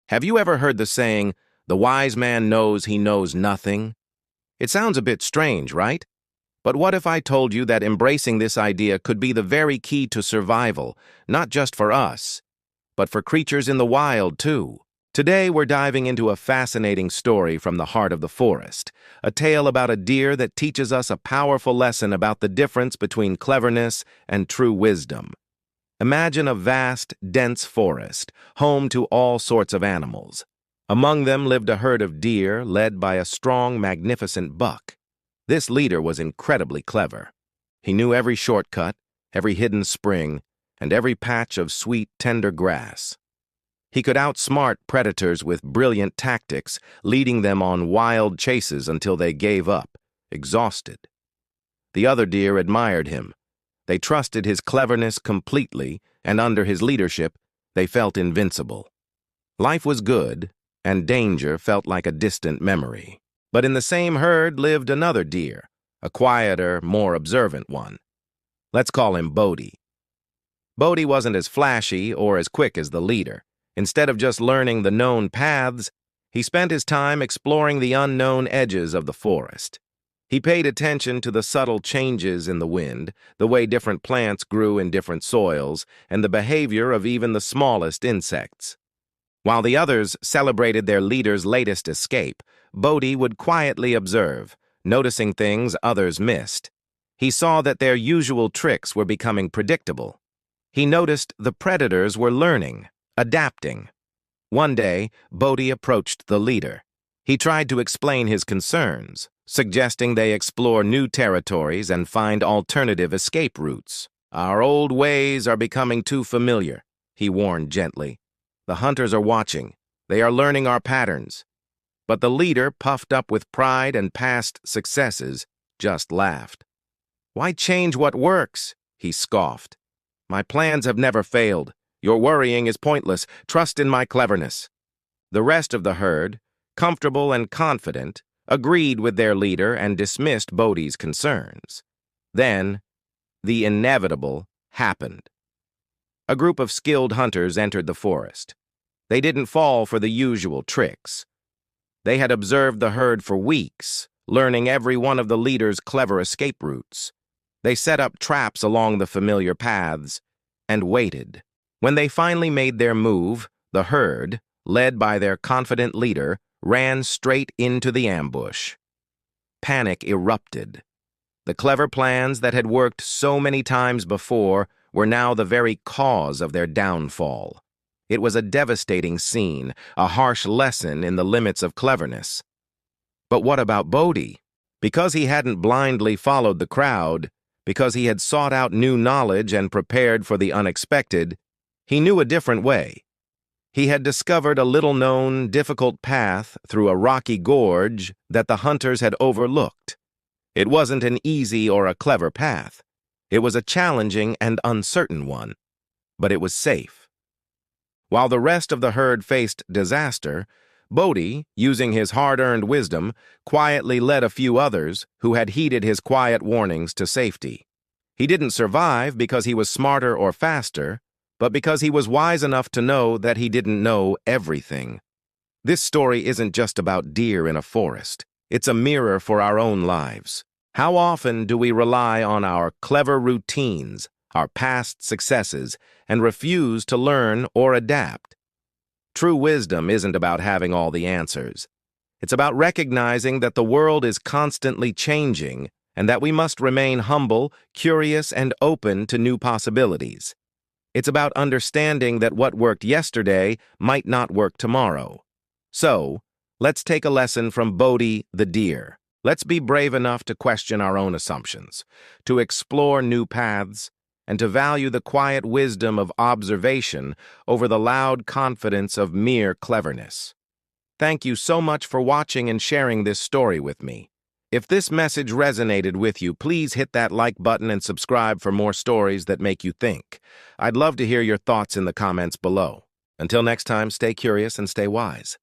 Have you ever heard the saying, "The wise man knows he knows nothing"? It sounds a bit strange, right? But what if I told you that embracing this idea could be the very key to survival, not just for us, but for creatures in the wild, too? Today, we're diving into a fascinating story from the heart of the forest, a tale about a deer that teaches us a powerful lesson about the difference between cleverness and true wisdom. Imagine a vast, dense forest, home to all sorts of animals. Among them lived a herd of deer led by a strong, magnificent buck. This leader was incredibly clever. He knew every shortcut, every hidden spring, and every patch of sweet, tender grass. He could outsmart predators with brilliant tactics, leading them on wild chases until they gave up, exhausted. The other deer admired him. They trusted his cleverness completely, and under his leadership, they felt invincible. Life was good, and danger felt like a distant memory. But in the same herd lived another deer, a quieter, more observant one. Let's call him Bodhi. Bodhi wasn't as flashy or as quick as the leader. Instead of just learning the known paths, he spent his time exploring the unknown edges of the forest. He paid attention to the subtle changes in the wind, the way different plants grew in different soils, and the behavior of even the smallest insects. While the others celebrated their leader's latest escape, Bodhi would quietly observe, noticing things others missed. He saw that their usual tricks were becoming predictable. He noticed the predators were learning, adapting. One day, Bodhi approached the leader. He tried to explain his concerns, suggesting they explore new territories and find alternative escape routes. "Our old ways are becoming too familiar," he warned gently. "The hunters are watching. They are learning our patterns." But the leader, puffed up with pride and past successes, just laughed. "Why change what works?" he scoffed. "My plans have never failed. Your worrying is pointless. Trust in my cleverness." The rest of the herd, comfortable and confident, agreed with their leader and dismissed Bodhi's concerns. Then, the inevitable happened. A group of skilled hunters entered the forest. They didn't fall for the usual tricks. They had observed the herd for weeks, learning every one of the leader's clever escape routes. They set up traps along the familiar paths and waited. When they finally made their move, the herd, led by their confident leader, ran straight into the ambush. Panic erupted. The clever plans that had worked so many times before were now the very cause of their downfall. It was a devastating scene, a harsh lesson in the limits of cleverness. But what about Bodhi? Because he hadn't blindly followed the crowd, because he had sought out new knowledge and prepared for the unexpected, he knew a different way. He had discovered a little-known, difficult path through a rocky gorge that the hunters had overlooked. It wasn't an easy or a clever path. It was a challenging and uncertain one, but it was safe. While the rest of the herd faced disaster, Bodhi, using his hard-earned wisdom, quietly led a few others who had heeded his quiet warnings to safety. He didn't survive because he was smarter or faster, but because he was wise enough to know that he didn't know everything. This story isn't just about deer in a forest. It's a mirror for our own lives. How often do we rely on our clever routines, our past successes, and refuse to learn or adapt? True wisdom isn't about having all the answers. It's about recognizing that the world is constantly changing and that we must remain humble, curious, and open to new possibilities. It's about understanding that what worked yesterday might not work tomorrow. So, let's take a lesson from Bodhi the deer. Let's be brave enough to question our own assumptions, to explore new paths, and to value the quiet wisdom of observation over the loud confidence of mere cleverness. Thank you so much for watching and sharing this story with me. If this message resonated with you, please hit that like button and subscribe for more stories that make you think. I'd love to hear your thoughts in the comments below. Until next time, stay curious and stay wise.